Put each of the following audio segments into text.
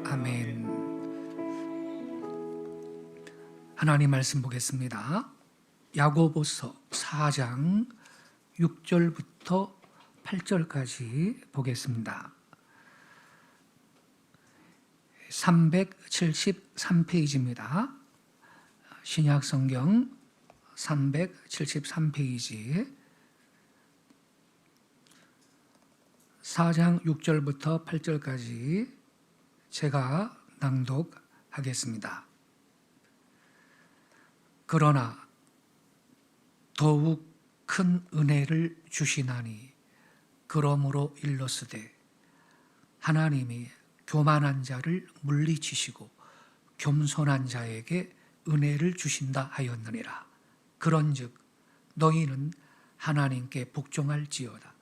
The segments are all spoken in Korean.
아멘. 하나님 말씀 보겠습니다. 야고보서 4장 6절부터 8절까지 보겠습니다. 373페이지입니다. 신약성경 373페이지 4장 6절부터 8절까지 제가 낭독하겠습니다. 그러나 더욱 큰 은혜를 주시나니 그러므로 일렀으되 하나님이 교만한 자를 물리치시고 겸손한 자에게 은혜를 주신다 하였느니라. 그런즉 너희는 하나님께 복종할지어다.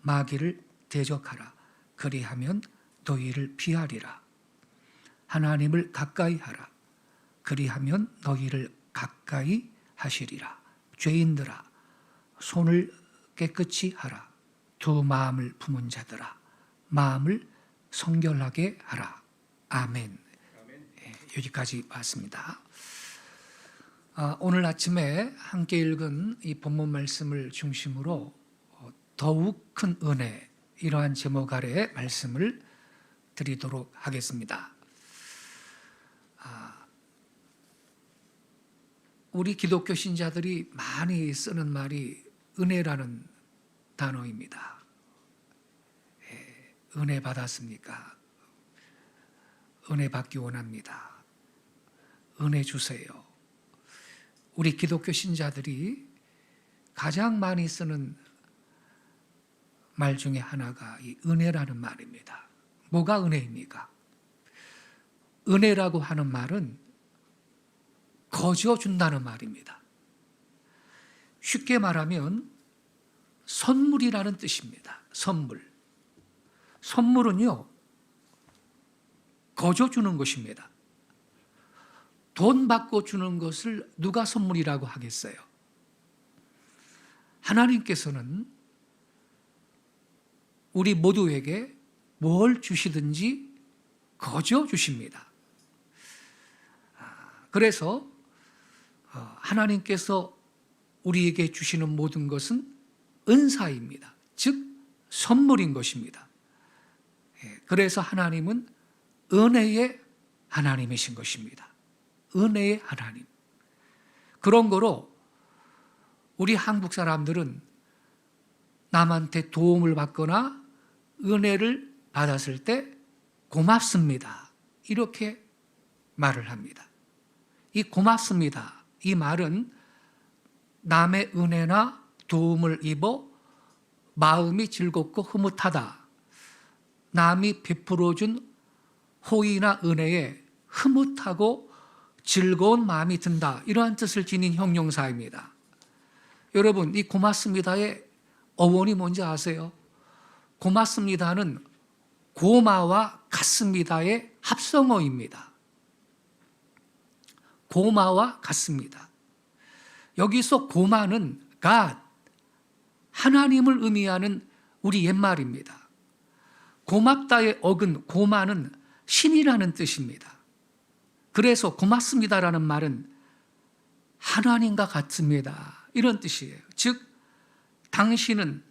마귀를 대적하라. 그리하면 너희를 피하리라. 하나님을 가까이 하라. 그리하면 너희를 가까이 하시리라. 죄인들아, 손을 깨끗이 하라. 두 마음을 품은 자들아, 마음을 성결하게 하라. 아멘. 여기까지 봤습니다. 오늘 아침에 함께 읽은 이 본문 말씀을 중심으로 더욱 큰 은혜, 이러한 제목 아래 말씀을 드리도록 하겠습니다. 우리 기독교 신자들이 많이 쓰는 말이 은혜라는 단어입니다. 은혜 받았습니까? 은혜 받기 원합니다. 은혜 주세요. 우리 기독교 신자들이 가장 많이 쓰는 말 중에 하나가 이 은혜라는 말입니다. 뭐가 은혜입니까? 은혜라고 하는 말은 거저 준다는 말입니다. 쉽게 말하면 선물이라는 뜻입니다. 선물. 선물은요, 거저 주는 것입니다. 돈 받고 주는 것을 누가 선물이라고 하겠어요? 하나님께서는 우리 모두에게 뭘 주시든지 거저 주십니다. 그래서 하나님께서 우리에게 주시는 모든 것은 은사입니다. 즉 선물인 것입니다. 그래서 하나님은 은혜의 하나님이신 것입니다. 은혜의 하나님. 그런 거로 우리 한국 사람들은 남한테 도움을 받거나 은혜를 받았을 때 고맙습니다. 이렇게 말을 합니다. 이 고맙습니다. 이 말은 남의 은혜나 도움을 입어 마음이 즐겁고 흐뭇하다. 남이 베풀어준 호의나 은혜에 흐뭇하고 즐거운 마음이 든다. 이러한 뜻을 지닌 형용사입니다. 여러분, 이 고맙습니다의 어원이 뭔지 아세요? 고맙습니다는 고마와 같습니다의 합성어입니다. 고마와 같습니다. 여기서 고마는 God, 하나님을 의미하는 우리 옛말입니다. 고맙다의 어근 고마는 신이라는 뜻입니다. 그래서 고맙습니다라는 말은 하나님과 같습니다. 이런 뜻이에요. 즉, 당신은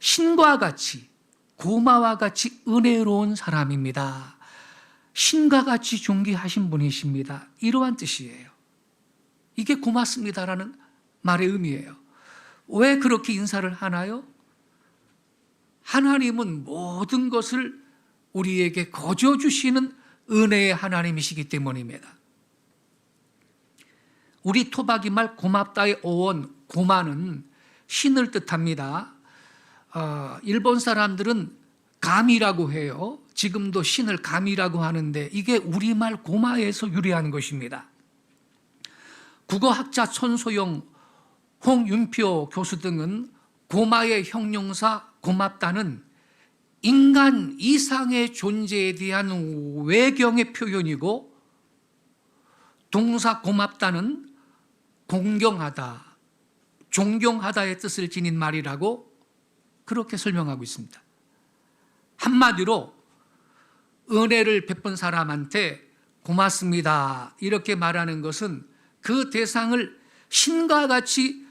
신과 같이 고마와 같이 은혜로운 사람입니다. 신과 같이 존귀하신 분이십니다. 이러한 뜻이에요. 이게 고맙습니다라는 말의 의미예요. 왜 그렇게 인사를 하나요? 하나님은 모든 것을 우리에게 거저 주시는 은혜의 하나님이시기 때문입니다. 우리 토박이 말 고맙다의 어원 고마는 신을 뜻합니다. 일본 사람들은 감이라고 해요. 지금도 신을 감이라고 하는데 이게 우리말 고마에서 유래한 것입니다. 국어학자 손소영, 홍윤표 교수 등은 고마의 형용사 고맙다는 인간 이상의 존재에 대한 외경의 표현이고, 동사 고맙다는 공경하다, 존경하다의 뜻을 지닌 말이라고 그렇게 설명하고 있습니다. 한마디로 은혜를 베푼 사람한테 고맙습니다 이렇게 말하는 것은 그 대상을 신과 같이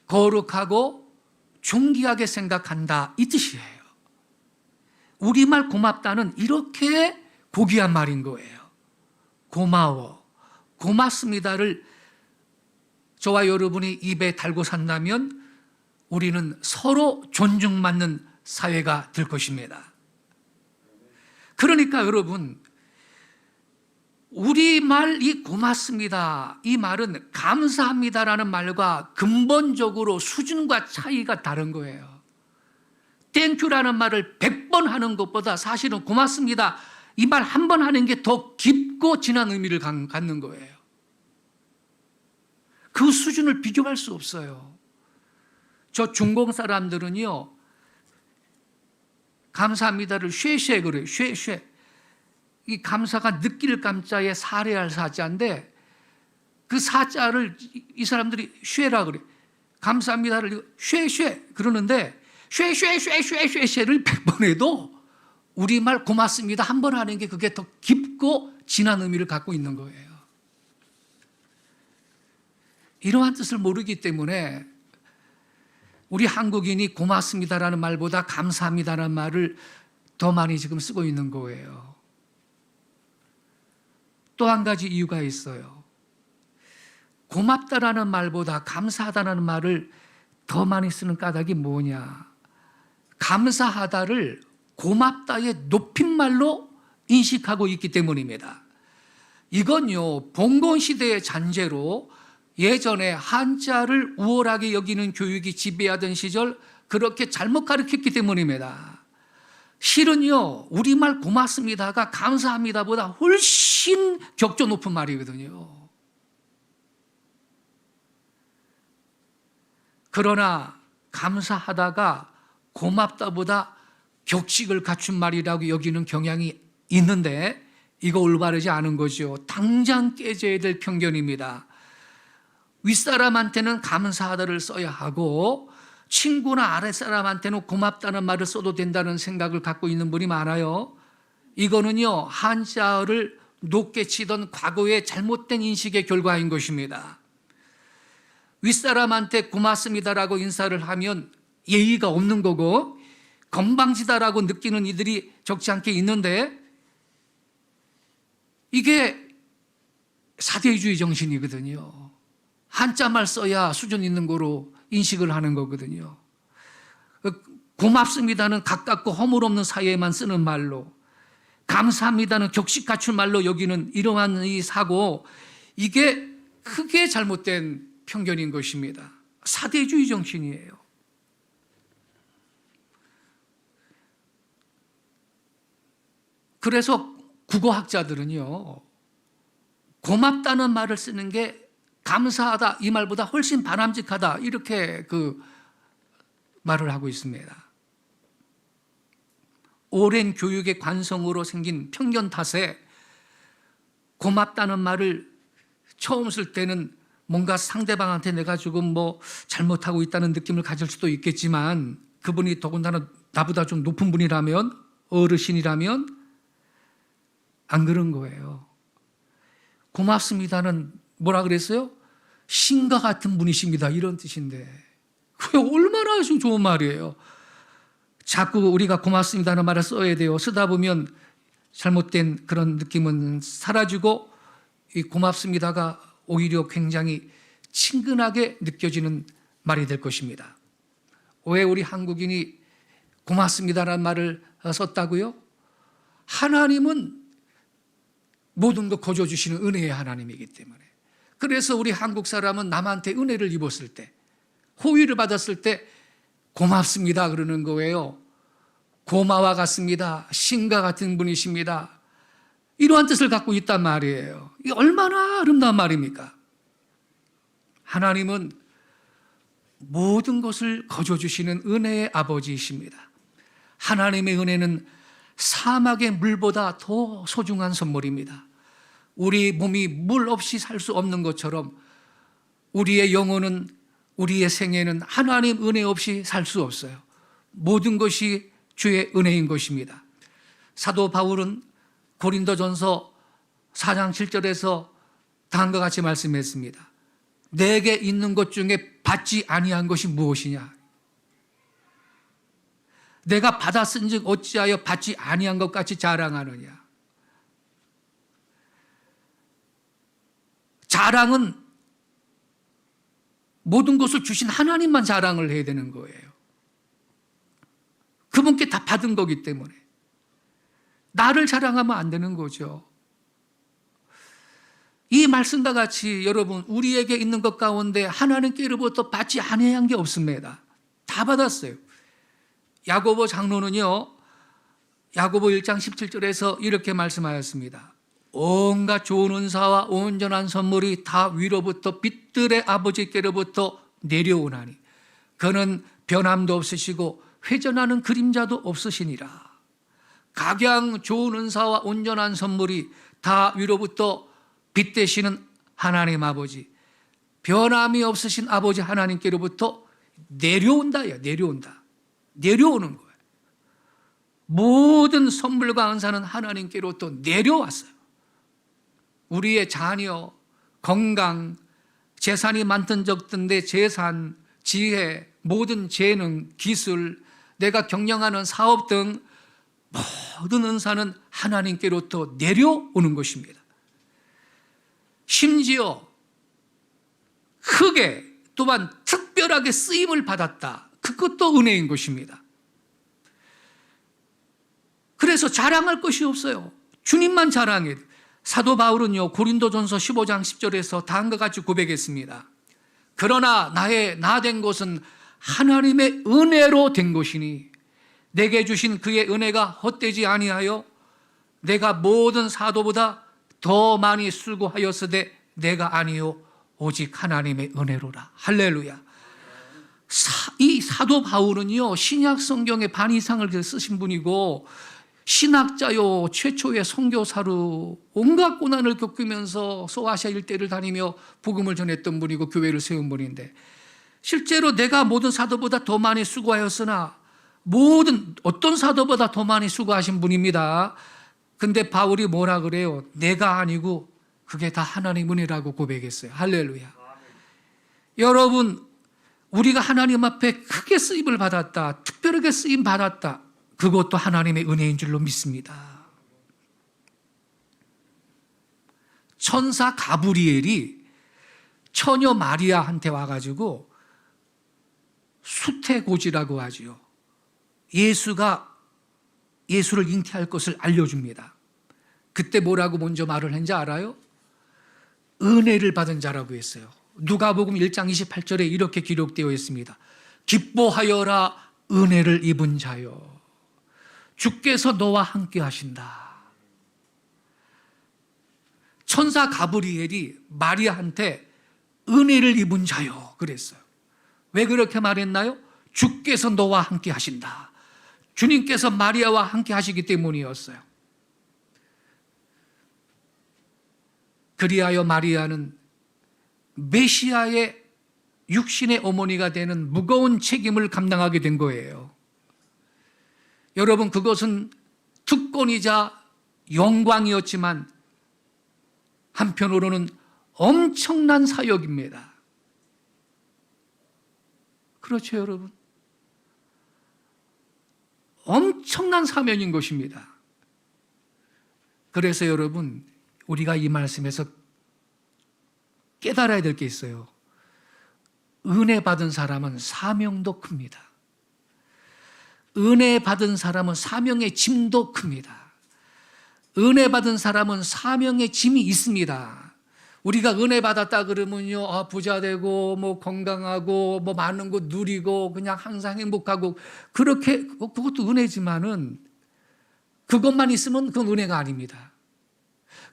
거룩하고 존귀하게 생각한다 이 뜻이에요. 우리말 고맙다는 이렇게 고귀한 말인 거예요. 고마워, 고맙습니다를 저와 여러분이 입에 달고 산다면 우리는 서로 존중받는 사회가 될 것입니다. 그러니까 여러분, 우리말 이 고맙습니다 이 말은 감사합니다라는 말과 근본적으로 수준과 차이가 다른 거예요. 땡큐라는 말을 100번 하는 것보다 사실은 고맙습니다 이 말 한 번 하는 게 더 깊고 진한 의미를 갖는 거예요. 그 수준을 비교할 수 없어요. 저 중공 사람들은요, 감사합니다를 쉐쉐 그래요. 쉐쉐. 이 감사가 느낄 감자에 사례할 사자인데 그 사자를 이 사람들이 쉐라 그래. 감사합니다를 쉐쉐 그러는데 쉐쉐쉐쉐쉐쉐를 100번 해도 우리말 고맙습니다 한 번 하는 게 그게 더 깊고 진한 의미를 갖고 있는 거예요. 이러한 뜻을 모르기 때문에 우리 한국인이 고맙습니다라는 말보다 감사합니다라는 말을 더 많이 지금 쓰고 있는 거예요. 또 한 가지 이유가 있어요. 고맙다라는 말보다 감사하다라는 말을 더 많이 쓰는 까닭이 뭐냐? 감사하다를 고맙다의 높임말로 인식하고 있기 때문입니다. 이건요, 봉건 시대의 잔재로 예전에 한자를 우월하게 여기는 교육이 지배하던 시절 그렇게 잘못 가르쳤기 때문입니다. 실은요, 우리말 고맙습니다가 감사합니다보다 훨씬 격조 높은 말이거든요. 그러나 감사하다가 고맙다보다 격식을 갖춘 말이라고 여기는 경향이 있는데 이거 올바르지 않은 거죠. 당장 깨져야 될 편견입니다. 윗사람한테는 감사하다를 써야 하고 친구나 아랫사람한테는 고맙다는 말을 써도 된다는 생각을 갖고 있는 분이 많아요. 이거는요, 한자어를 높게 치던 과거의 잘못된 인식의 결과인 것입니다. 윗사람한테 고맙습니다라고 인사를 하면 예의가 없는 거고 건방지다라고 느끼는 이들이 적지 않게 있는데 이게 사대주의 정신이거든요. 한자말 써야 수준 있는 거로 인식을 하는 거거든요. 고맙습니다는 가깝고 허물없는 사이에만 쓰는 말로, 감사합니다는 격식 갖춘 말로 여기는 이러한 이 사고, 이게 크게 잘못된 편견인 것입니다. 사대주의 정신이에요. 그래서 국어학자들은요, 고맙다는 말을 쓰는 게 감사하다 이 말보다 훨씬 바람직하다 이렇게 말을 하고 있습니다. 오랜 교육의 관성으로 생긴 편견 탓에 고맙다는 말을 처음 쓸 때는 뭔가 상대방한테 내가 조금 잘못하고 있다는 느낌을 가질 수도 있겠지만 그분이 더군다나 나보다 좀 높은 분이라면, 어르신이라면 안 그런 거예요. 고맙습니다는 뭐라 그랬어요? 신과 같은 분이십니다 이런 뜻인데 그게 얼마나 좋은 말이에요. 자꾸 우리가 고맙습니다는 말을 써야 돼요. 쓰다 보면 잘못된 그런 느낌은 사라지고 이 고맙습니다가 오히려 굉장히 친근하게 느껴지는 말이 될 것입니다. 왜 우리 한국인이 고맙습니다라는 말을 썼다고요? 하나님은 모든 것 거저주시는 은혜의 하나님이기 때문에. 그래서 우리 한국 사람은 남한테 은혜를 입었을 때, 호의를 받았을 때 고맙습니다 그러는 거예요. 고마와 같습니다. 신과 같은 분이십니다. 이러한 뜻을 갖고 있단 말이에요. 이게 얼마나 아름다운 말입니까? 하나님은 모든 것을 거저주시는 은혜의 아버지이십니다. 하나님의 은혜는 사막의 물보다 더 소중한 선물입니다. 우리 몸이 물 없이 살 수 없는 것처럼 우리의 영혼은, 우리의 생애는 하나님 은혜 없이 살 수 없어요. 모든 것이 주의 은혜인 것입니다. 사도 바울은 고린도전서 4장 7절에서 다음과 같이 말씀했습니다. 내게 있는 것 중에 받지 아니한 것이 무엇이냐? 내가 받았은즉 어찌하여 받지 아니한 것 같이 자랑하느냐? 자랑은 모든 것을 주신 하나님만 자랑을 해야 되는 거예요. 그분께 다 받은 거기 때문에 나를 자랑하면 안 되는 거죠. 이 말씀과 같이 여러분, 우리에게 있는 것 가운데 하나님께로부터 받지 아니한 게 없습니다. 다 받았어요. 야고보 장로는요, 야고보 1장 17절에서 이렇게 말씀하였습니다. 온갖 좋은 은사와 온전한 선물이 다 위로부터 빛들의 아버지께로부터 내려오나니 그는 변함도 없으시고 회전하는 그림자도 없으시니라. 각양 좋은 은사와 온전한 선물이 다 위로부터 빛 되시는 하나님 아버지, 변함이 없으신 아버지 하나님께로부터 내려온다요. 내려오는 거예요. 모든 선물과 은사는 하나님께로부터 내려왔어요. 우리의 자녀, 건강, 재산이 많든 적든데 재산, 지혜, 모든 재능, 기술, 내가 경영하는 사업 등 모든 은사는 하나님께로부터 내려오는 것입니다. 심지어 크게 또한 특별하게 쓰임을 받았다. 그것도 은혜인 것입니다. 그래서 자랑할 것이 없어요. 주님만 자랑해요. 사도 바울은요, 고린도전서 15장 10절에서 다음과 같이 고백했습니다. 그러나 나의 나 된 것은 하나님의 은혜로 된 것이니 내게 주신 그의 은혜가 헛되지 아니하여 내가 모든 사도보다 더 많이 수고하였으되 내가 아니요 오직 하나님의 은혜로라. 할렐루야. 이 사도 바울은요, 신약 성경의 반 이상을 쓰신 분이고 신학자요, 최초의 선교사로 온갖 고난을 겪으면서 소아시아 일대를 다니며 복음을 전했던 분이고 교회를 세운 분인데, 실제로 내가 모든 사도보다 더 많이 수고하였으나 어떤 사도보다 더 많이 수고하신 분입니다. 근데 바울이 뭐라 그래요? 내가 아니고 그게 다 하나님 은혜라고 고백했어요. 할렐루야. 여러분, 우리가 하나님 앞에 크게 쓰임을 받았다, 특별하게 쓰임 받았다, 그것도 하나님의 은혜인 줄로 믿습니다. 천사 가브리엘이 처녀 마리아한테 와가지고 수태고지라고 하지요. 예수를 잉태할 것을 알려줍니다. 그때 뭐라고 먼저 말을 했는지 알아요? 은혜를 받은 자라고 했어요. 누가복음 1장 28절에 이렇게 기록되어 있습니다. 기뻐하여라 은혜를 입은 자여, 주께서 너와 함께 하신다. 천사 가브리엘이 마리아한테 은혜를 입은 자여 그랬어요. 왜 그렇게 말했나요? 주께서 너와 함께 하신다. 주님께서 마리아와 함께 하시기 때문이었어요. 그리하여 마리아는 메시아의 육신의 어머니가 되는 무거운 책임을 감당하게 된 거예요. 여러분, 그것은 특권이자 영광이었지만 한편으로는 엄청난 사역입니다. 그렇죠, 여러분? 엄청난 사명인 것입니다. 그래서 여러분, 우리가 이 말씀에서 깨달아야 될 게 있어요. 은혜 받은 사람은 사명도 큽니다. 은혜 받은 사람은 사명의 짐도 큽니다. 은혜 받은 사람은 사명의 짐이 있습니다. 우리가 은혜 받았다 그러면요, 부자 되고 뭐 건강하고 뭐 많은 거 누리고 그냥 항상 행복하고, 그렇게 그것도 은혜지만은 그것만 있으면 그건 은혜가 아닙니다.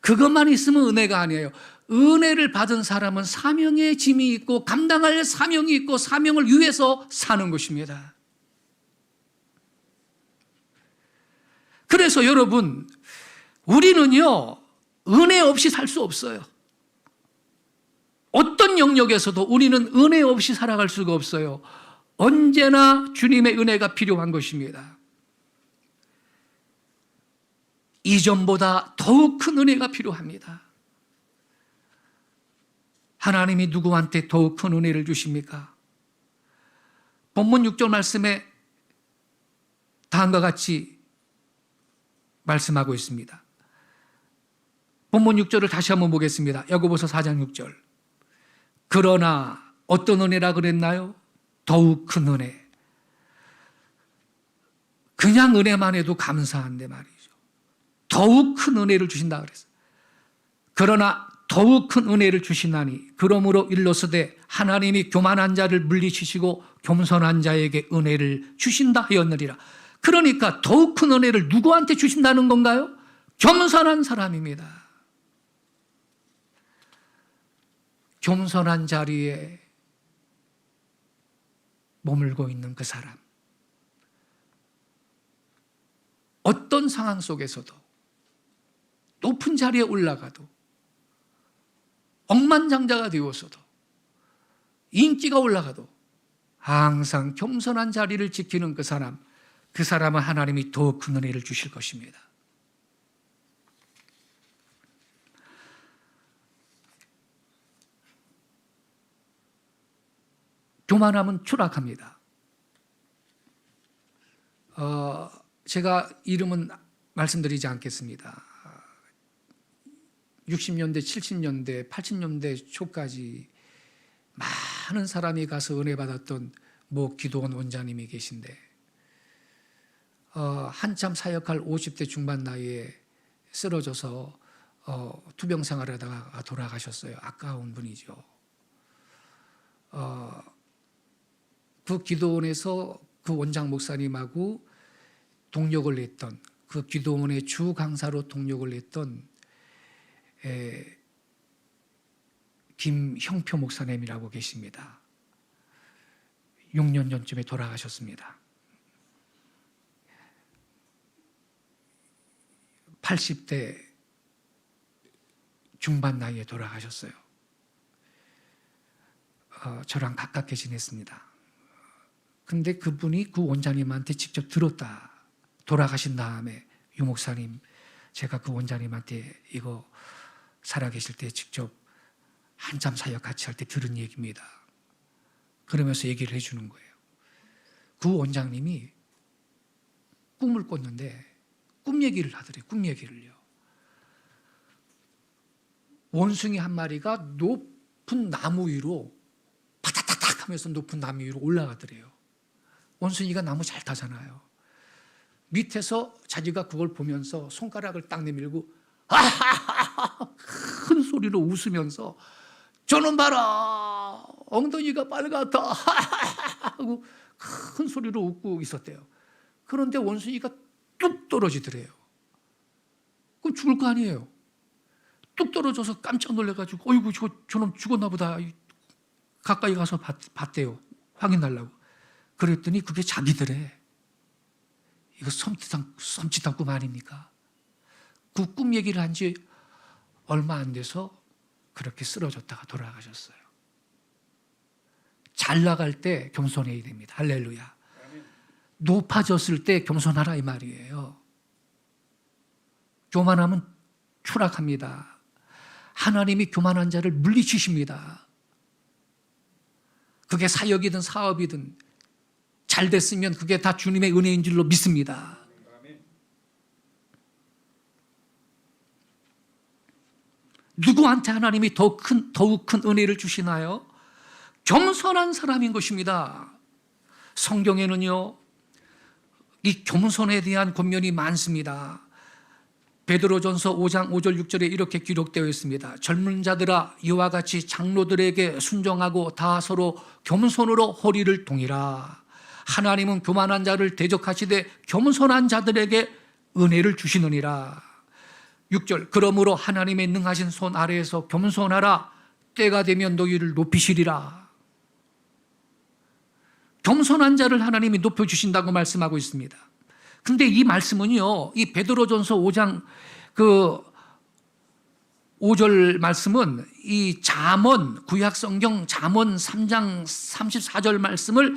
그것만 있으면 은혜가 아니에요. 은혜를 받은 사람은 사명의 짐이 있고 감당할 사명이 있고 사명을 위해서 사는 것입니다. 그래서 여러분, 우리는요, 은혜 없이 살 수 없어요. 어떤 영역에서도 우리는 은혜 없이 살아갈 수가 없어요. 언제나 주님의 은혜가 필요한 것입니다. 이전보다 더욱 큰 은혜가 필요합니다. 하나님이 누구한테 더욱 큰 은혜를 주십니까? 본문 6절 말씀에 다음과 같이 말씀하고 있습니다. 본문 6절을 다시 한번 보겠습니다. 야고보서 4장 6절. 그러나 어떤 은혜라 그랬나요? 더욱 큰 은혜. 그냥 은혜만 해도 감사한데 말이죠. 더욱 큰 은혜를 주신다 그랬어요. 그러나 더욱 큰 은혜를 주시나니 그러므로 일러스되 하나님이 교만한 자를 물리치시고 겸손한 자에게 은혜를 주신다 하였느니라. 그러니까 더욱 큰 은혜를 누구한테 주신다는 건가요? 겸손한 사람입니다. 겸손한 자리에 머물고 있는 그 사람, 어떤 상황 속에서도 높은 자리에 올라가도 억만장자가 되어서도 인기가 올라가도 항상 겸손한 자리를 지키는 그 사람은 하나님이 더 큰 은혜를 주실 것입니다. 교만함은 추락합니다. 제가 이름은 말씀드리지 않겠습니다. 60년대, 70년대, 80년대 초까지 많은 사람이 가서 은혜 받았던 모 기도원 원장님이 계신데 한참 사역할 50대 중반 나이에 쓰러져서 투병 생활하다가 돌아가셨어요. 아까운 분이죠. 그 기도원에서 그 원장 목사님하고 동력을 냈던, 그 기도원의 주 강사로 동력을 냈던 김형표 목사님이라고 계십니다. 6년 전쯤에 돌아가셨습니다. 80대 중반 나이에 돌아가셨어요. 저랑 가깝게 지냈습니다. 근데 그분이 그 원장님한테 직접 들었다. 돌아가신 다음에 유 목사님, 제가 그 원장님한테 이거 살아계실 때 직접 한참 사역 같이 할 때 들은 얘기입니다. 그러면서 얘기를 해주는 거예요. 그 원장님이 꿈을 꿨는데 꿈 얘기를 하더래요. 꿈 얘기를요. 원숭이 한 마리가 높은 나무 위로 바다다닥 하면서 높은 나무 위로 올라가더래요. 원숭이가 나무 잘 타잖아요. 밑에서 자기가 그걸 보면서 손가락을 딱 내밀고 아하하하 큰 소리로 웃으면서 저는 봐라 엉덩이가 빨갛다 하고 큰 소리로 웃고 있었대요. 그런데 원숭이가 뚝 떨어지더래요. 그럼 죽을 거 아니에요. 뚝 떨어져서 깜짝 놀라가지고 어이구 저놈 죽었나 보다 가까이 가서 봤대요. 확인하려고. 그랬더니 그게 자기들의 이거 섬찟한 꿈 아닙니까? 그 꿈 얘기를 한 지 얼마 안 돼서 그렇게 쓰러졌다가 돌아가셨어요. 잘 나갈 때 겸손해야 됩니다. 할렐루야. 높아졌을 때 겸손하라 이 말이에요. 교만하면 추락합니다. 하나님이 교만한 자를 물리치십니다. 그게 사역이든 사업이든 잘 됐으면 그게 다 주님의 은혜인 줄로 믿습니다. 누구한테 하나님이 더욱 큰 은혜를 주시나요? 겸손한 사람인 것입니다. 성경에는요, 이 겸손에 대한 권면이 많습니다. 베드로전서 5장 5절 6절에 이렇게 기록되어 있습니다. 젊은 자들아 이와 같이 장로들에게 순종하고 다 서로 겸손으로 허리를 동이라. 하나님은 교만한 자를 대적하시되 겸손한 자들에게 은혜를 주시느니라. 6절 그러므로 하나님의 능하신 손 아래에서 겸손하라. 때가 되면 너희를 높이시리라. 겸손한 자를 하나님이 높여주신다고 말씀하고 있습니다. 근데 이 말씀은요, 이 베드로전서 5장 그 5절 말씀은 이 잠언, 구약성경 잠언 3장 34절 말씀을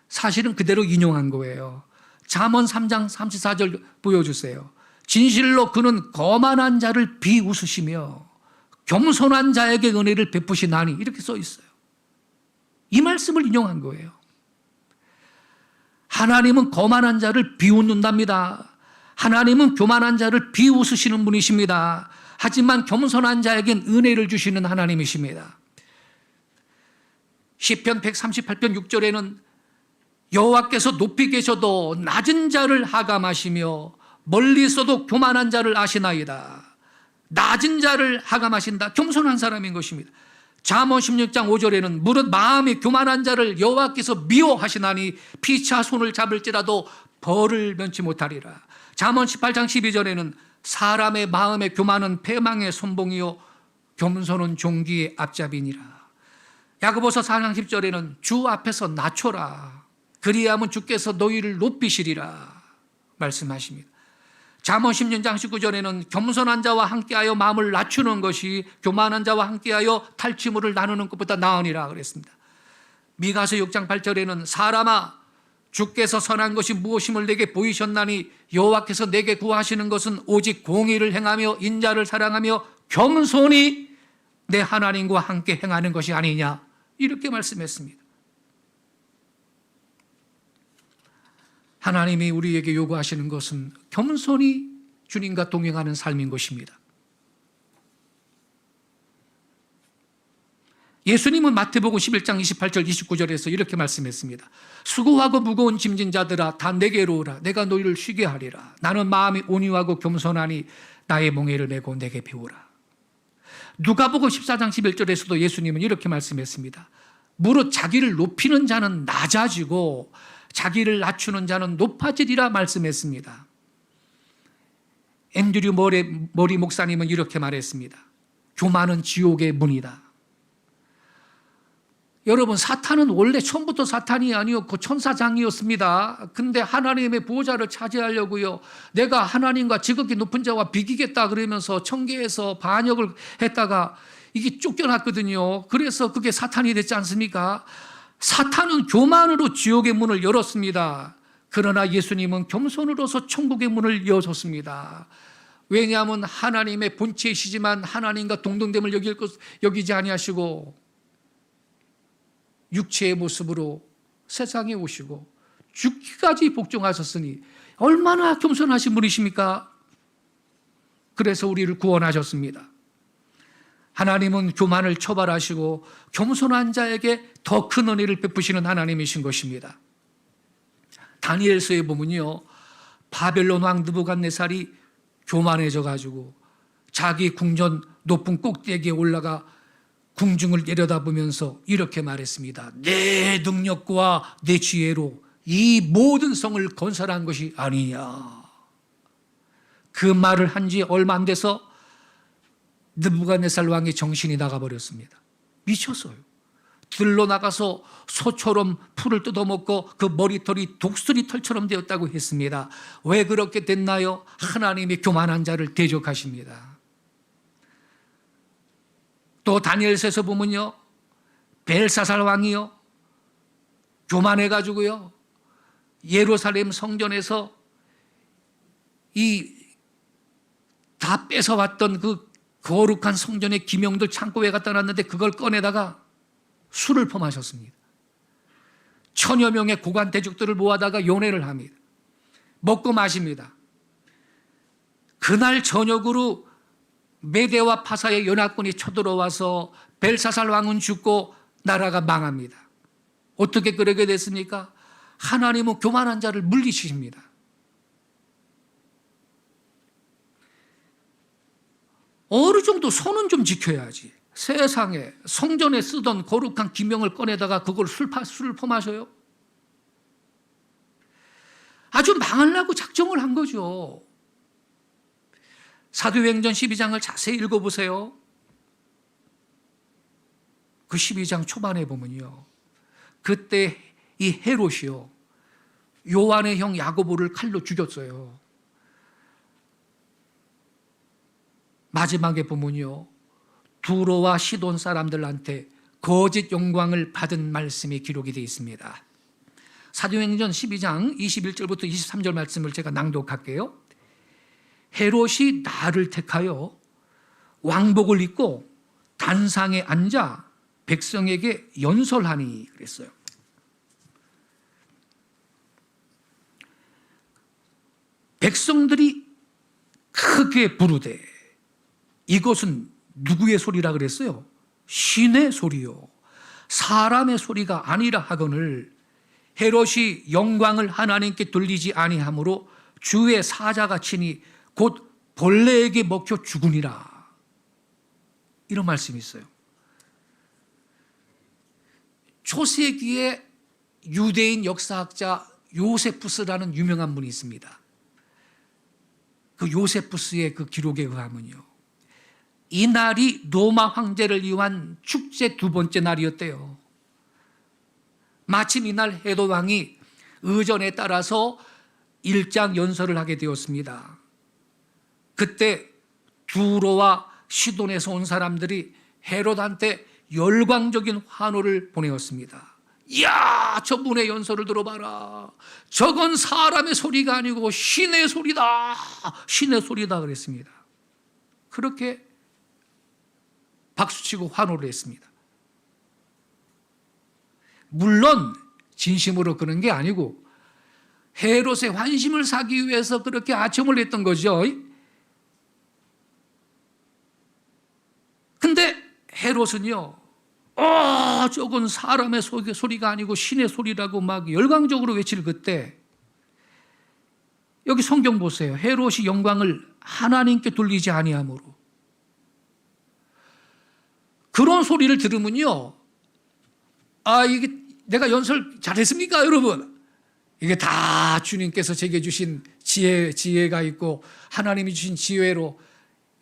사실은 그대로 인용한 거예요. 잠언 3장 34절 보여주세요. 진실로 그는 거만한 자를 비웃으시며 겸손한 자에게 은혜를 베푸시나니, 이렇게 써 있어요. 이 말씀을 인용한 거예요. 하나님은 거만한 자를 비웃는답니다. 하나님은 교만한 자를 비웃으시는 분이십니다. 하지만 겸손한 자에겐 은혜를 주시는 하나님이십니다. 시편 138편 6절에는 여호와께서 높이 계셔도 낮은 자를 하감하시며 멀리 있어도 교만한 자를 아시나이다. 낮은 자를 하감하신다. 겸손한 사람인 것입니다. 잠언 16장 5절에는 무릇 마음이 교만한 자를 여호와께서 미워하시나니 피차 손을 잡을지라도 벌을 면치 못하리라. 잠언 18장 12절에는 사람의 마음의 교만은 패망의 선봉이요 겸손은 종기의 앞잡이니라. 야고보서 4장 10절에는 주 앞에서 낮춰라. 그리하면 주께서 너희를 높이시리라 말씀하십니다. 잠언 16장 19절에는 겸손한 자와 함께하여 마음을 낮추는 것이 교만한 자와 함께하여 탈취물을 나누는 것보다 나으니라 그랬습니다. 미가서 6장 8절에는 사람아 주께서 선한 것이 무엇임을 내게 보이셨나니 여호와께서 내게 구하시는 것은 오직 공의를 행하며 인자를 사랑하며 겸손히 내 하나님과 함께 행하는 것이 아니냐, 이렇게 말씀했습니다. 하나님이 우리에게 요구하시는 것은 겸손히 주님과 동행하는 삶인 것입니다. 예수님은 마태복음 11장 28절 29절에서 이렇게 말씀했습니다. 수고하고 무거운 짐진 자들아 다 내게로 오라. 내가 너희를 쉬게 하리라. 나는 마음이 온유하고 겸손하니 나의 멍에를 메고 내게 배우라. 누가복음 14장 11절에서도 예수님은 이렇게 말씀했습니다. 무릇 자기를 높이는 자는 낮아지고 자기를 낮추는 자는 높아지리라 말씀했습니다. 앤드류 머리 목사님은 이렇게 말했습니다. 교만은 지옥의 문이다. 여러분, 사탄은 원래 처음부터 사탄이 아니었고 천사장이었습니다. 근데 하나님의 보좌를 차지하려고요, 내가 하나님과 지극히 높은 자와 비기겠다 그러면서 청계에서 반역을 했다가 이게 쫓겨났거든요. 그래서 그게 사탄이 됐지 않습니까? 사탄은 교만으로 지옥의 문을 열었습니다. 그러나 예수님은 겸손으로서 천국의 문을 여셨습니다. 왜냐하면 하나님의 본체이시지만 하나님과 동등됨을 여기지 아니하시고 육체의 모습으로 세상에 오시고 죽기까지 복종하셨으니 얼마나 겸손하신 분이십니까? 그래서 우리를 구원하셨습니다. 하나님은 교만을 처벌하시고 겸손한 자에게 더 큰 은혜를 베푸시는 하나님이신 것입니다. 다니엘서에 보면요, 바벨론 왕 느부갓네살이 교만해져 가지고 자기 궁전 높은 꼭대기에 올라가 궁중을 내려다보면서 이렇게 말했습니다. 내 능력과 내 지혜로 이 모든 성을 건설한 것이 아니냐. 그 말을 한 지 얼마 안 돼서 느부갓네살 왕의 정신이 나가버렸습니다. 미쳤어요. 들러 나가서 소처럼 풀을 뜯어먹고 그 머리털이 독수리 털처럼 되었다고 했습니다. 왜 그렇게 됐나요? 하나님이 교만한 자를 대적하십니다. 또 다니엘서에서 보면요, 벨사살 왕이요, 교만해가지고요, 예루살렘 성전에서 이 다 뺏어왔던 그 거룩한 성전의 기명들 창고에 갖다 놨는데 그걸 꺼내다가 술을 범하셨습니다. 1000여 명의 고관 대족들을 모아다가 연회를 합니다. 먹고 마십니다. 그날 저녁으로 메대와 파사의 연합군이 쳐들어와서 벨사살 왕은 죽고 나라가 망합니다. 어떻게 그러게 됐습니까? 하나님은 교만한 자를 물리치십니다. 어느 정도 선은 좀 지켜야지. 세상에 성전에 쓰던 거룩한 기명을 꺼내다가 그걸 술을 퍼마셔요? 아주 망하려고 작정을 한 거죠. 사도행전 12장을 자세히 읽어보세요. 그 12장 초반에 보면요, 그때 이 헤롯이요, 요한의 형 야고보를 칼로 죽였어요. 마지막에 보면요, 두로와 시돈 사람들한테 거짓 영광을 받은 말씀이 기록이 되어 있습니다. 사도행전 12장 21절부터 23절 말씀을 제가 낭독할게요. 헤롯이 나를 택하여 왕복을 입고 단상에 앉아 백성에게 연설하니 그랬어요. 백성들이 크게 부르되 이것은 누구의 소리라 그랬어요? 신의 소리요 사람의 소리가 아니라 하거늘 헤롯이 영광을 하나님께 돌리지 아니하므로 주의 사자가 치니 곧 벌레에게 먹혀 죽으니라. 이런 말씀이 있어요. 초세기에 유대인 역사학자 요세푸스라는 유명한 분이 있습니다. 그 요세푸스의 그 기록에 의하면요, 이날이 로마 황제를 위한 축제 두 번째 날이었대요. 마침 이날 헤롯 왕이 의전에 따라서 일장 연설을 하게 되었습니다. 그때 두로와 시돈에서 온 사람들이 헤롯한테 열광적인 환호를 보내었습니다. 이야, 저분의 연설을 들어봐라. 저건 사람의 소리가 아니고 신의 소리다. 신의 소리다 그랬습니다. 그렇게 박수치고 환호를 했습니다. 물론 진심으로 그런 게 아니고 헤롯의 환심을 사기 위해서 그렇게 아첨을 했던 거죠. 근데 헤롯은요, 저건 사람의 소리가 아니고 신의 소리라고 막 열광적으로 외칠 그때, 여기 성경 보세요. 헤롯이 영광을 하나님께 돌리지 아니하므로. 그런 소리를 들으면요, 이게 내가 연설 잘했습니까, 여러분? 이게 다 주님께서 제게 주신 지혜가 있고 하나님이 주신 지혜로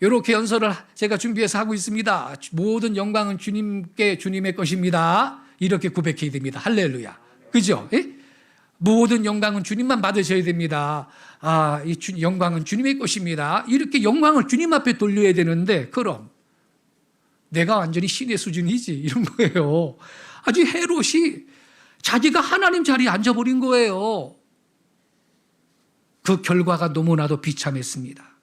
이렇게 연설을 제가 준비해서 하고 있습니다. 모든 영광은 주님의 것입니다. 이렇게 고백해야 됩니다. 할렐루야. 그죠? 예? 모든 영광은 주님만 받으셔야 됩니다. 이 영광은 주님의 것입니다. 이렇게 영광을 주님 앞에 돌려야 되는데, 그럼 내가 완전히 신의 수준이지 이런 거예요. 아주 헤롯이 자기가 하나님 자리에 앉아버린 거예요. 그 결과가 너무나도 비참했습니다.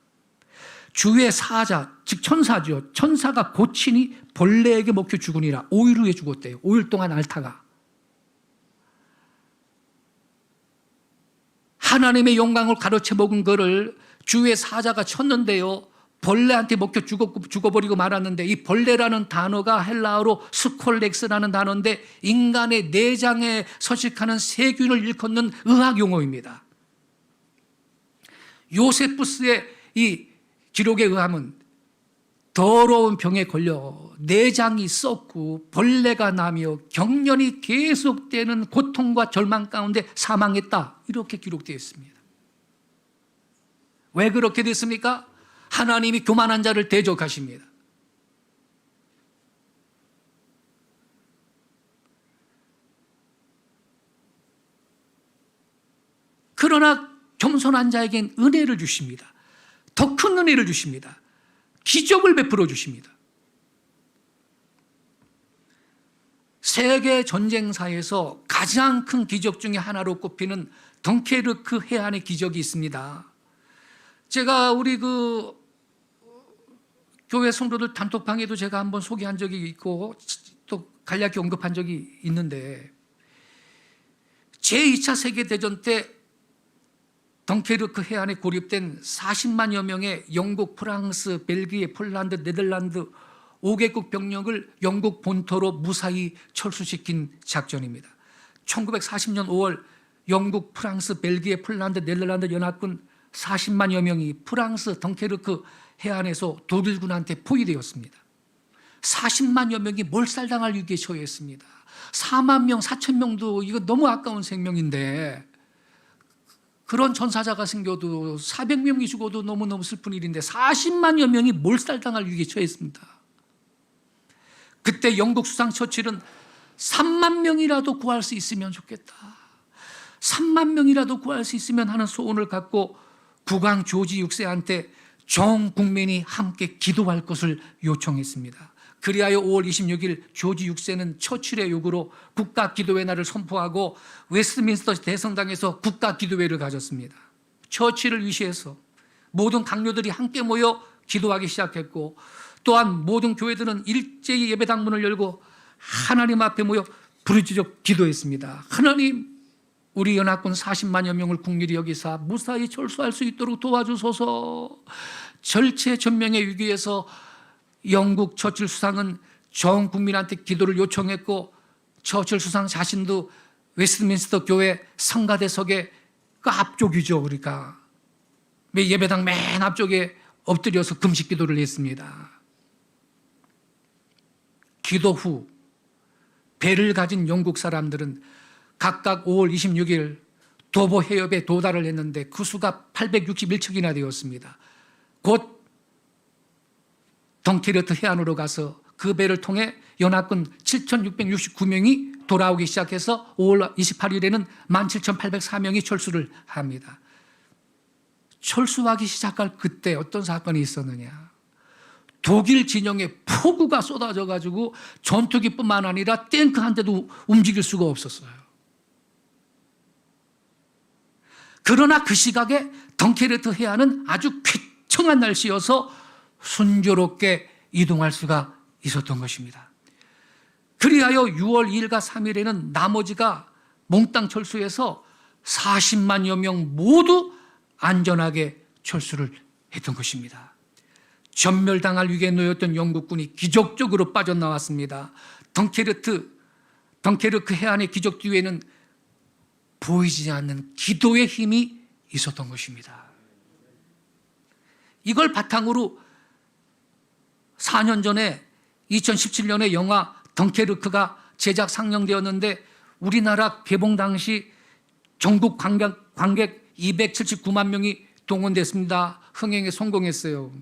주의 사자, 즉 천사죠. 천사가 고치니 벌레에게 먹혀 죽으니라. 5일 후에 죽었대요. 5일 동안 앓다가. 하나님의 영광을 가로채 먹은 거를 주의 사자가 쳤는데요, 벌레한테 먹혀 죽어버리고 말았는데, 이 벌레라는 단어가 헬라어로 스콜렉스라는 단어인데 인간의 내장에 서식하는 세균을 일컫는 의학 용어입니다. 요세푸스의 이 기록에 의하면 더러운 병에 걸려 내장이 썩고 벌레가 나며 경련이 계속되는 고통과 절망 가운데 사망했다. 이렇게 기록되어 있습니다. 왜 그렇게 됐습니까? 하나님이 교만한 자를 대적하십니다. 그러나 겸손한 자에겐 은혜를 주십니다. 더 큰 은혜를 주십니다. 기적을 베풀어 주십니다. 세계 전쟁사에서 가장 큰 기적 중에 하나로 꼽히는 덩케르크 해안의 기적이 있습니다. 제가 우리 교회 성도들 단톡방에도 제가 한번 소개한 적이 있고 또 간략히 언급한 적이 있는데, 제2차 세계대전 때 덩케르크 해안에 고립된 40만여 명의 영국, 프랑스, 벨기에, 폴란드, 네덜란드 5개국 병력을 영국 본토로 무사히 철수시킨 작전입니다. 1940년 5월 영국, 프랑스, 벨기에, 폴란드, 네덜란드 연합군 40만여 명이 프랑스 덩케르크 해안에서 독일군한테 포위되었습니다. 40만여 명이 몰살당할 위기에 처했습니다. 4만 명, 4천 명도 이거 너무 아까운 생명인데, 그런 전사자가 생겨도 400명이 죽어도 너무너무 슬픈 일인데 40만여 명이 몰살당할 위기에 처했습니다. 그때 영국 수상 처칠은 3만 명이라도 구할 수 있으면 좋겠다. 3만 명이라도 구할 수 있으면 하는 소원을 갖고 국왕 조지 6세한테 전 국민이 함께 기도할 것을 요청했습니다. 그리하여 5월 26일 조지 6세는 처칠의 요구로 국가기도회 날을 선포하고 웨스트민스터 대성당에서 국가기도회를 가졌습니다. 처칠을 위시해서 모든 강요들이 함께 모여 기도하기 시작했고, 또한 모든 교회들은 일제히 예배당문을 열고 하나님 앞에 모여 부르짖어 기도했습니다. 하나님, 우리 연합군 40만여 명을 국률이 여기사 무사히 철수할 수 있도록 도와주소서. 절체전명의 위기에서 영국 처칠 수상은 전 국민한테 기도를 요청했고, 처칠 수상 자신도 웨스트민스터 교회 성가대석의 그 앞쪽이죠. 우리가 예배당 맨 앞쪽에 엎드려서 금식 기도를 했습니다. 기도 후 배를 가진 영국 사람들은 각각 5월 26일 도보 해협에 도달을 했는데 그 수가 861척이나 되었습니다. 곧 덩케르트 해안으로 가서 그 배를 통해 연합군 7,669명이 돌아오기 시작해서 5월 28일에는 17,804명이 철수를 합니다. 철수하기 시작할 그때 어떤 사건이 있었느냐. 독일 진영에 폭우가 쏟아져 가지고 전투기뿐만 아니라 탱크 한 대도 움직일 수가 없었어요. 그러나 그 시각에 덩케르트 해안은 아주 쾌청한 날씨여서 순조롭게 이동할 수가 있었던 것입니다. 그리하여 6월 2일과 3일에는 나머지가 몽땅 철수해서 40만여 명 모두 안전하게 철수를 했던 것입니다. 전멸당할 위기에 놓였던 영국군이 기적적으로 빠져나왔습니다. 덩케르크 해안의 기적 뒤에는 보이지 않는 기도의 힘이 있었던 것입니다. 이걸 바탕으로 4년 전에 2017년에 영화 덩케르크가 제작 상영되었는데 우리나라 개봉 당시 전국 관객 279만 명이 동원됐습니다. 흥행에 성공했어요.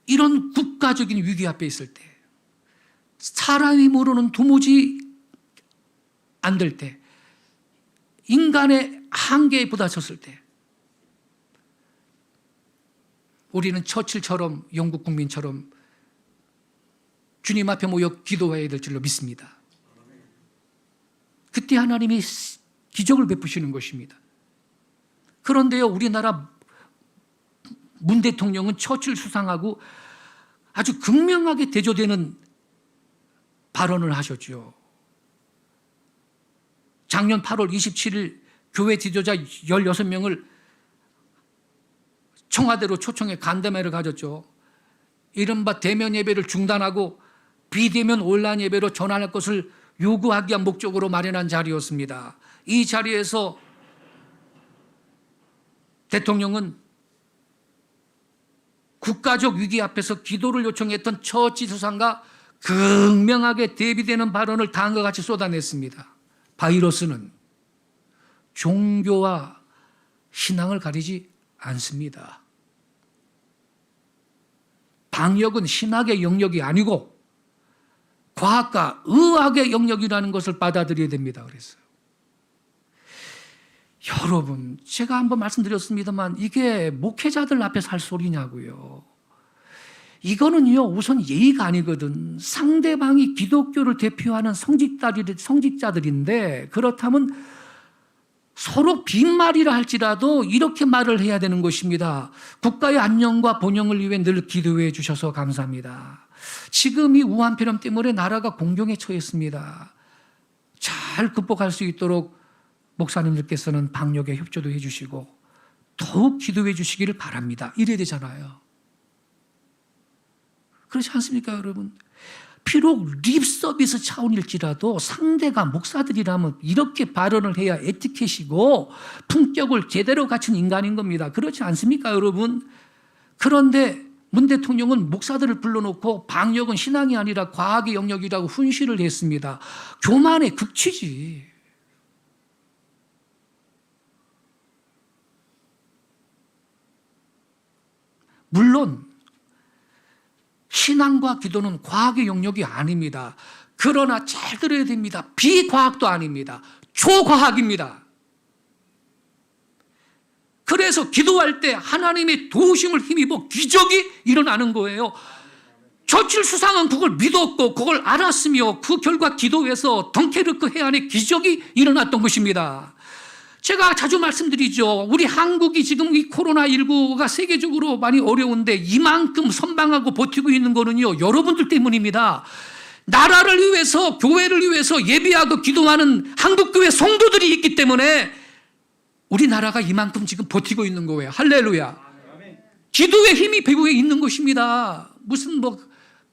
이런 국가적인 위기 앞에 있을 때, 사람이 모르는 도무지 안 될 때, 인간의 한계에 부딪혔을 때, 우리는 처칠처럼 영국 국민처럼 주님 앞에 모여 기도해야 될 줄로 믿습니다. 그때 하나님이 기적을 베푸시는 것입니다. 그런데요, 우리나라 문 대통령은 처칠 수상하고 아주 극명하게 대조되는 발언을 하셨죠. 작년 8월 27일 교회 지도자 16명을 청와대로 초청해 간담회를 가졌죠. 이른바 대면 예배를 중단하고 비대면 온라인 예배로 전환할 것을 요구하기 위한 목적으로 마련한 자리였습니다. 이 자리에서 대통령은 국가적 위기 앞에서 기도를 요청했던 처치 수상과 극명하게 대비되는 발언을 다음과 같이 쏟아냈습니다. 바이러스는 종교와 신앙을 가리지 않습니다. 방역은 신학의 영역이 아니고 과학과 의학의 영역이라는 것을 받아들여야 됩니다. 그랬어요. 여러분, 제가 한번 말씀드렸습니다만 이게 목회자들 앞에서 할 소리냐고요. 이거는요, 우선 예의가 아니거든. 상대방이 기독교를 대표하는 성직자들인데, 그렇다면 서로 빈말이라 할지라도 이렇게 말을 해야 되는 것입니다. 국가의 안녕과 번영을 위해 늘 기도해 주셔서 감사합니다. 지금 이 우한폐렴 때문에 나라가 공경에 처했습니다. 잘 극복할 수 있도록 목사님들께서는 방역에 협조도 해주시고 더욱 기도해 주시기를 바랍니다. 이래야 되잖아요. 그렇지 않습니까, 여러분? 비록 립서비스 차원일지라도 상대가 목사들이라면 이렇게 발언을 해야 에티켓이고 품격을 제대로 갖춘 인간인 겁니다. 그렇지 않습니까, 여러분? 그런데 문 대통령은 목사들을 불러놓고 방역은 신앙이 아니라 과학의 영역이라고 훈시를 했습니다. 교만의 극치지. 물론 신앙과 기도는 과학의 영역이 아닙니다. 그러나 잘 들어야 됩니다. 비과학도 아닙니다. 초과학입니다. 그래서 기도할 때 하나님의 도우심을 힘입어 기적이 일어나는 거예요. 처칠 수상은 그걸 믿었고 그걸 알았으며 그 결과 기도해서 덩케르크 해안에 기적이 일어났던 것입니다. 제가 자주 말씀드리죠. 우리 한국이 지금 이 코로나19가 세계적으로 많이 어려운데 이만큼 선방하고 버티고 있는 거는요, 여러분들 때문입니다. 나라를 위해서, 교회를 위해서 예비하고 기도하는 한국교회 성도들이 있기 때문에 우리나라가 이만큼 지금 버티고 있는 거예요. 할렐루야. 기도의 힘이 배후에 있는 것입니다. 무슨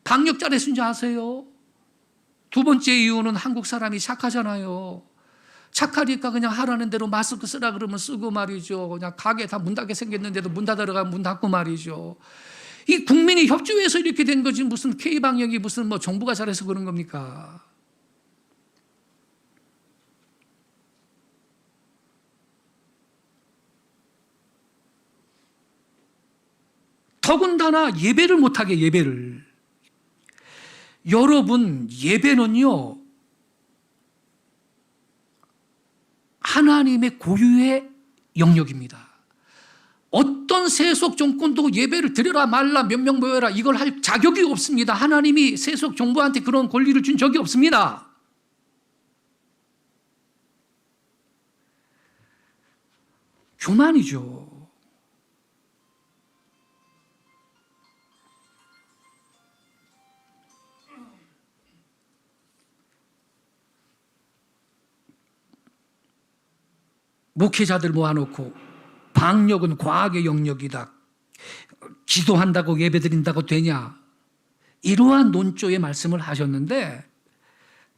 방역 잘했는지 아세요? 두 번째 이유는 한국 사람이 착하잖아요. 착하니까 그냥 하라는 대로 마스크 쓰라 그러면 쓰고 말이죠. 그냥 가게 다 문 닫게 생겼는데도 문 닫으러 가면 문 닫고 말이죠. 이 국민이 협조해서 이렇게 된 거지 무슨 K방역이 무슨 정부가 잘해서 그런 겁니까? 더군다나 예배를 못하게 예배를. 여러분, 예배는요, 하나님의 고유의 영역입니다. 어떤 세속 정권도 예배를 드려라 말라 몇 명 모여라 이걸 할 자격이 없습니다. 하나님이 세속 정부한테 그런 권리를 준 적이 없습니다. 교만이죠. 목회자들 모아놓고 방역은 과학의 영역이다. 기도한다고 예배드린다고 되냐? 이러한 논조의 말씀을 하셨는데,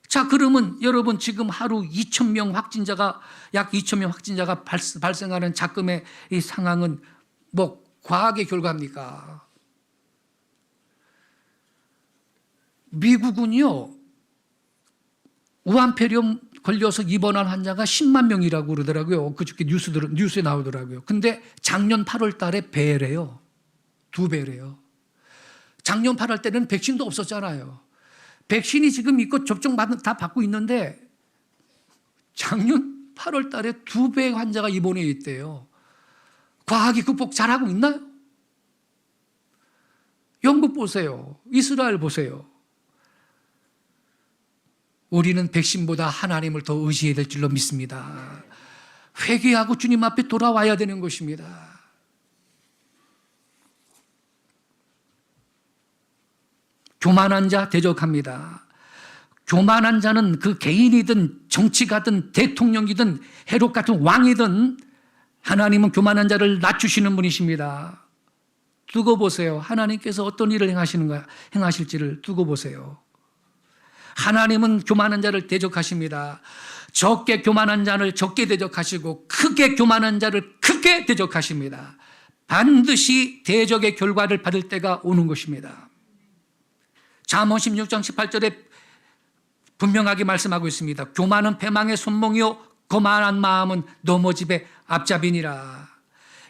자, 그러면 여러분 지금 하루 2,000명 확진자가, 약 2,000명 확진자가 발생하는 작금의 이 상황은 과학의 결과입니까? 미국은요, 우한폐렴 걸려서 입원한 환자가 10만 명이라고 그러더라고요. 그저께 뉴스에 나오더라고요. 근데 작년 8월 달에 배래요. 2배래요. 작년 8월 때는 백신도 없었잖아요. 백신이 지금 있고 접종 다 받고 있는데 작년 8월 달에 2배 환자가 입원해 있대요. 과학이 극복 잘하고 있나요? 영국 보세요. 이스라엘 보세요. 우리는 백신보다 하나님을 더 의지해야 될 줄로 믿습니다. 회개하고 주님 앞에 돌아와야 되는 것입니다. 교만한 자 대적합니다. 교만한 자는 그 개인이든 정치가든 대통령이든 헤롯 같은 왕이든 하나님은 교만한 자를 낮추시는 분이십니다. 두고 보세요. 하나님께서 어떤 일을 행하실지를 두고 보세요. 하나님은 교만한 자를 대적하십니다. 적게 교만한 자를 적게 대적하시고 크게 교만한 자를 크게 대적하십니다. 반드시 대적의 결과를 받을 때가 오는 것입니다. 잠언 16장 18절에 분명하게 말씀하고 있습니다. 교만은 패망의 손몽이요 거만한 마음은 넘어집의 앞잡이니라.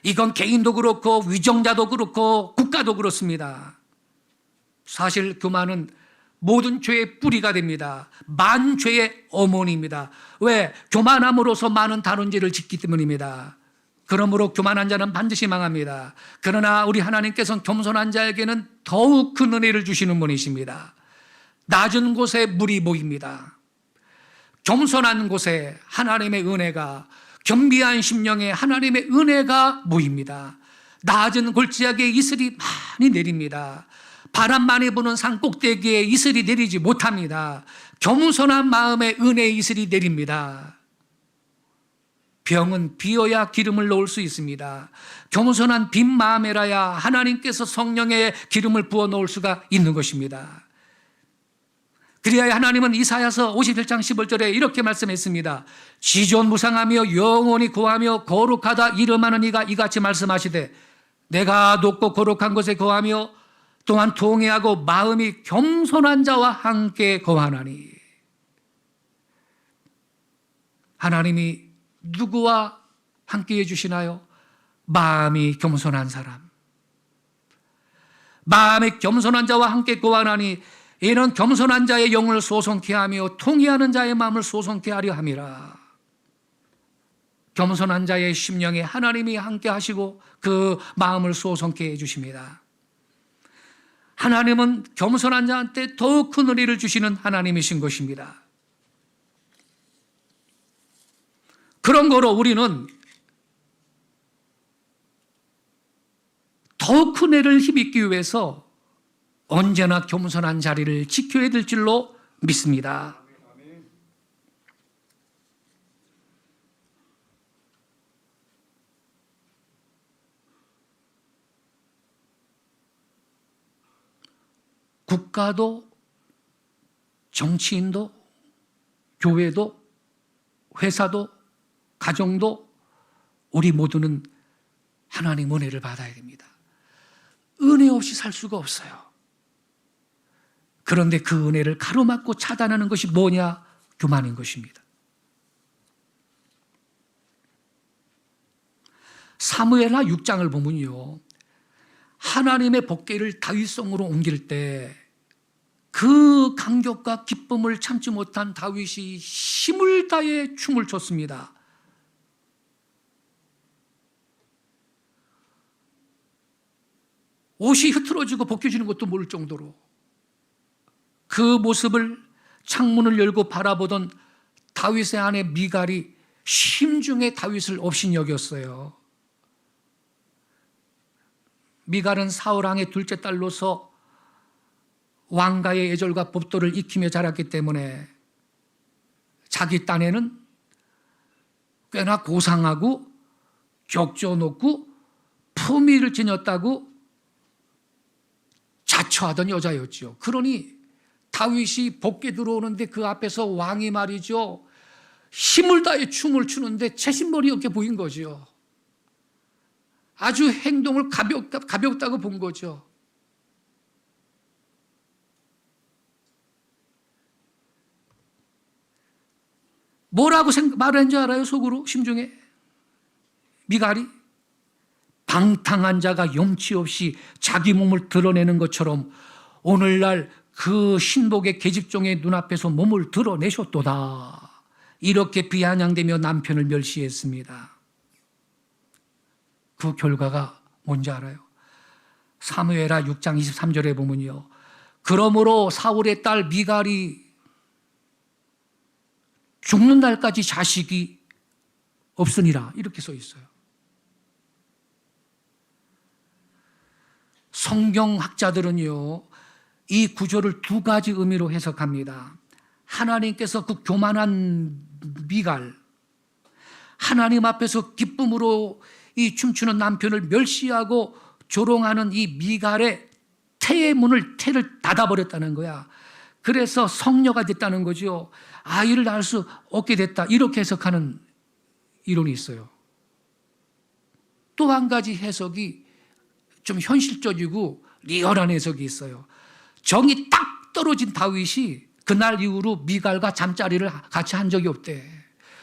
이건 개인도 그렇고 위정자도 그렇고 국가도 그렇습니다. 사실 교만은 모든 죄의 뿌리가 됩니다. 만죄의 어머니입니다. 왜? 교만함으로써 많은 다른 죄를 짓기 때문입니다. 그러므로 교만한 자는 반드시 망합니다. 그러나 우리 하나님께서는 겸손한 자에게는 더욱 큰 은혜를 주시는 분이십니다. 낮은 곳에 물이 보입니다. 겸손한 곳에 하나님의 은혜가, 겸비한 심령에 하나님의 은혜가 모입니다. 낮은 골짜기에 이슬이 많이 내립니다. 바람 많이 부는 산 꼭대기에 이슬이 내리지 못합니다. 겸손한 마음에 은혜의 이슬이 내립니다. 병은 비어야 기름을 넣을 수 있습니다. 겸손한 빈 마음에라야 하나님께서 성령의 기름을 부어 넣을 수가 있는 것입니다. 그래야 하나님은 이사야서 51장 11절에 이렇게 말씀했습니다. 지존무상하며 영원히 거하며 거룩하다 이름하는 이가 이같이 말씀하시되 내가 높고 거룩한 곳에 거하며 또한 통회하고 마음이 겸손한 자와 함께 거하나니. 하나님이 누구와 함께 해주시나요? 마음이 겸손한 사람. 마음이 겸손한 자와 함께 거하나니 이는 겸손한 자의 영을 소송케 하며 통회하는 자의 마음을 소송케 하려 함이라. 겸손한 자의 심령에 하나님이 함께 하시고 그 마음을 소송케 해주십니다. 하나님은 겸손한 자한테 더욱 큰 은혜를 주시는 하나님이신 것입니다. 그런 거로 우리는 더욱 큰 은혜를 힘입기 위해서 언제나 겸손한 자리를 지켜야 될 줄로 믿습니다. 국가도, 정치인도, 교회도, 회사도, 가정도 우리 모두는 하나님 은혜를 받아야 됩니다. 은혜 없이 살 수가 없어요. 그런데 그 은혜를 가로막고 차단하는 것이 뭐냐? 교만인 것입니다. 사무엘하 6장을 보면요, 하나님의 법궤를 다윗성으로 옮길 때 그 감격과 기쁨을 참지 못한 다윗이 힘을 다해 춤을 췄습니다. 옷이 흐트러지고 벗겨지는 것도 모를 정도로 그 모습을 창문을 열고 바라보던 다윗의 아내 미갈이 심중에 다윗을 업신여겼어요. 미갈은 사울 왕의 둘째 딸로서 왕가의 예절과 법도를 익히며 자랐기 때문에 자기 딴에는 꽤나 고상하고 격조 높고 품위를 지녔다고 자처하던 여자였죠. 그러니 다윗이 복귀 들어오는데 그 앞에서 왕이 말이죠, 힘을 다해 춤을 추는데 채신머리 없게 보인 거죠. 아주 행동을 가볍다고 본 거죠. 뭐라고 말을 한 줄 알아요? 속으로, 심중에? 미갈이 방탕한 자가 염치 없이 자기 몸을 드러내는 것처럼 오늘날 그 신복의 계집종의 눈앞에서 몸을 드러내셨도다. 이렇게 비아냥대며 남편을 멸시했습니다. 그 결과가 뭔지 알아요? 사무엘하 6장 23절에 보면요, 그러므로 사울의 딸 미갈이 죽는 날까지 자식이 없으니라, 이렇게 써 있어요. 성경학자들은요, 이 구절을 두 가지 의미로 해석합니다. 하나님께서 그 교만한 미갈, 하나님 앞에서 기쁨으로 이 춤추는 남편을 멸시하고 조롱하는 이 미갈의 태를 닫아버렸다는 거야. 그래서 성녀가 됐다는 거죠. 아이를 낳을 수 없게 됐다, 이렇게 해석하는 이론이 있어요. 또 한 가지 해석이 좀 현실적이고 리얼한 해석이 있어요. 정이 딱 떨어진 다윗이 그날 이후로 미갈과 잠자리를 같이 한 적이 없대.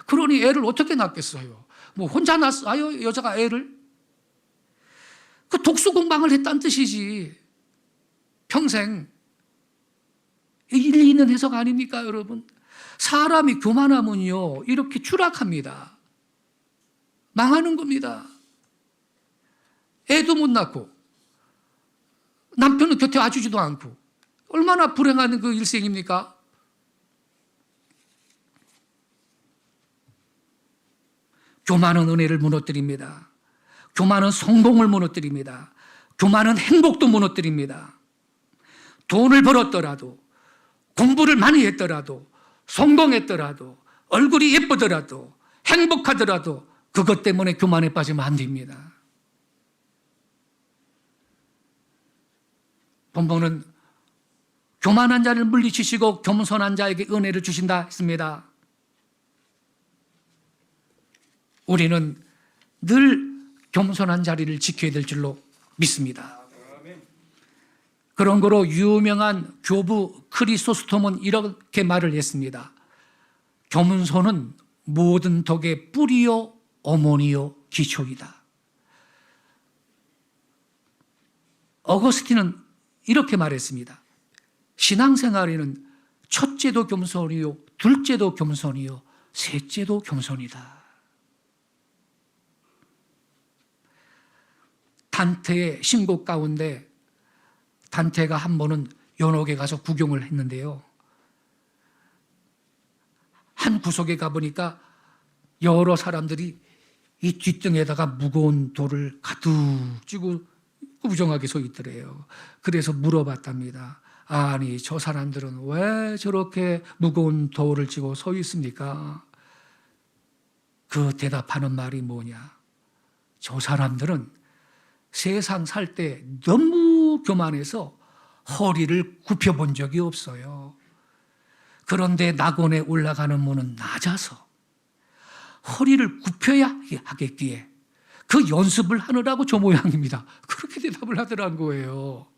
그러니 애를 어떻게 낳겠어요? 뭐 혼자 낳아요, 여자가 애를? 그 독수 공방을 했다는 뜻이지. 평생. 일리 있는 해석 아닙니까, 여러분? 사람이 교만하면요, 이렇게 추락합니다. 망하는 겁니다. 애도 못 낳고 남편은 곁에 와주지도 않고 얼마나 불행한 그 일생입니까? 교만은 은혜를 무너뜨립니다. 교만은 성공을 무너뜨립니다. 교만은 행복도 무너뜨립니다. 돈을 벌었더라도, 공부를 많이 했더라도, 성공했더라도, 얼굴이 예쁘더라도, 행복하더라도 그것 때문에 교만에 빠지면 안 됩니다. 본문은 교만한 자를 물리치시고 겸손한 자에게 은혜를 주신다 했습니다. 우리는 늘 겸손한 자리를 지켜야 될 줄로 믿습니다. 그런 거로 유명한 교부 크리소스톰은 이렇게 말을 했습니다. 겸손은 모든 덕의 뿌리요 어머니요 기초이다. 어거스틴은 이렇게 말했습니다. 신앙생활에는 첫째도 겸손이요, 둘째도 겸손이요, 셋째도 겸손이다. 단테의 신곡 가운데 단태가 한 번은 연옥에 가서 구경을 했는데요. 한 구석에 가보니까 여러 사람들이 이 뒷등에다가 무거운 돌을 가득 쥐고 꾸부정하게 서 있더래요. 그래서 물어봤답니다. 아니, 저 사람들은 왜 저렇게 무거운 돌을 쥐고 서 있습니까? 그 대답하는 말이 뭐냐? 저 사람들은 세상 살 때 너무 교만해서 허리를 굽혀본 적이 없어요. 그런데 낙원에 올라가는 문은 낮아서 허리를 굽혀야 하겠기에 그 연습을 하느라고 저 모양입니다. 그렇게 대답을 하더란 거예요.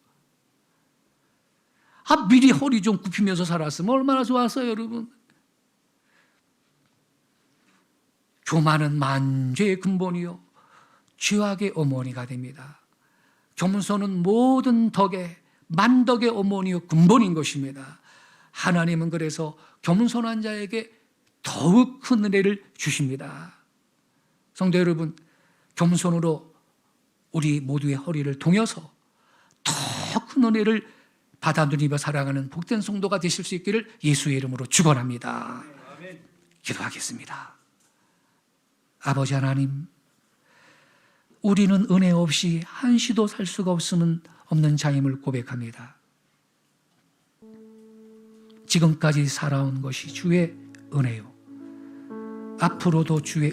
미리 허리 좀 굽히면서 살았으면 얼마나 좋았어요, 여러분. 교만은 만죄의 근본이요 죄악의 어머니가 됩니다. 겸손은 모든 덕의 만덕의 어머니요 근본인 것입니다. 하나님은 그래서 겸손한 자에게 더욱 큰 은혜를 주십니다. 성도 여러분, 겸손으로 우리 모두의 허리를 동여서 더 큰 은혜를 받아 누리며 살아가는 복된 성도가 되실 수 있기를 예수의 이름으로 축원합니다. 기도하겠습니다. 아버지 하나님, 우리는 은혜 없이 한시도 살 수가 없는 자임을 고백합니다. 지금까지 살아온 것이 주의 은혜요, 앞으로도 주의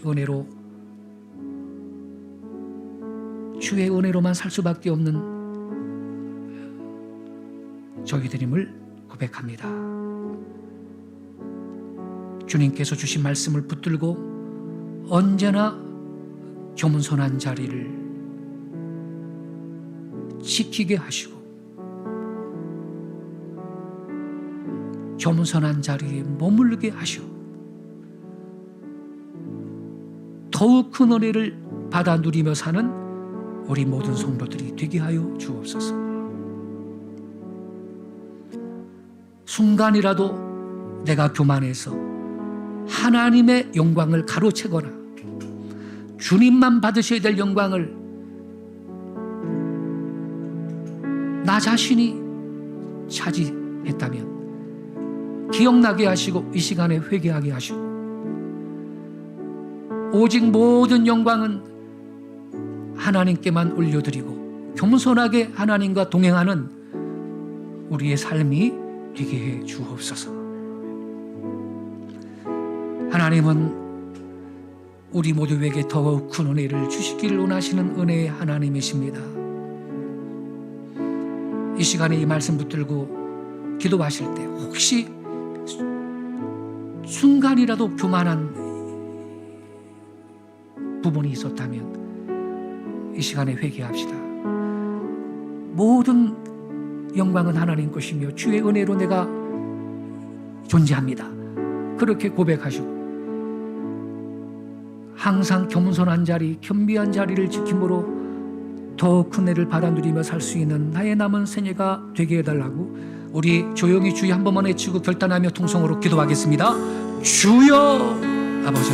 은혜로만 살 수밖에 없는 저희들임을 고백합니다. 주님께서 주신 말씀을 붙들고 언제나 겸손한 자리를 지키게 하시고 겸손한 자리에 머물게 하시오 더욱 큰 은혜를 받아 누리며 사는 우리 모든 성도들이 되게 하여 주옵소서. 순간이라도 내가 교만해서 하나님의 영광을 가로채거나 주님만 받으셔야 될 영광을 나 자신이 차지했다면 기억나게 하시고 이 시간에 회개하게 하시고, 오직 모든 영광은 하나님께만 올려드리고 겸손하게 하나님과 동행하는 우리의 삶이 되게 해 주옵소서. 하나님은 우리 모두에게 더욱 큰 은혜를 주시기를 원하시는 은혜의 하나님이십니다. 이 시간에 이 말씀 붙들고 기도하실 때 혹시 순간이라도 교만한 부분이 있었다면 이 시간에 회개합시다. 모든 영광은 하나님 것이며 주의 은혜로 내가 존재합니다. 그렇게 고백하시고 항상 겸손한 자리, 겸비한 자리를 지킴으로 더 큰 은혜를 받아 누리며 살 수 있는 나의 남은 생애가 되게 해달라고 우리 조용히 주여 한 번만 외치고 결단하며 통성으로 기도하겠습니다. 주여. 아버지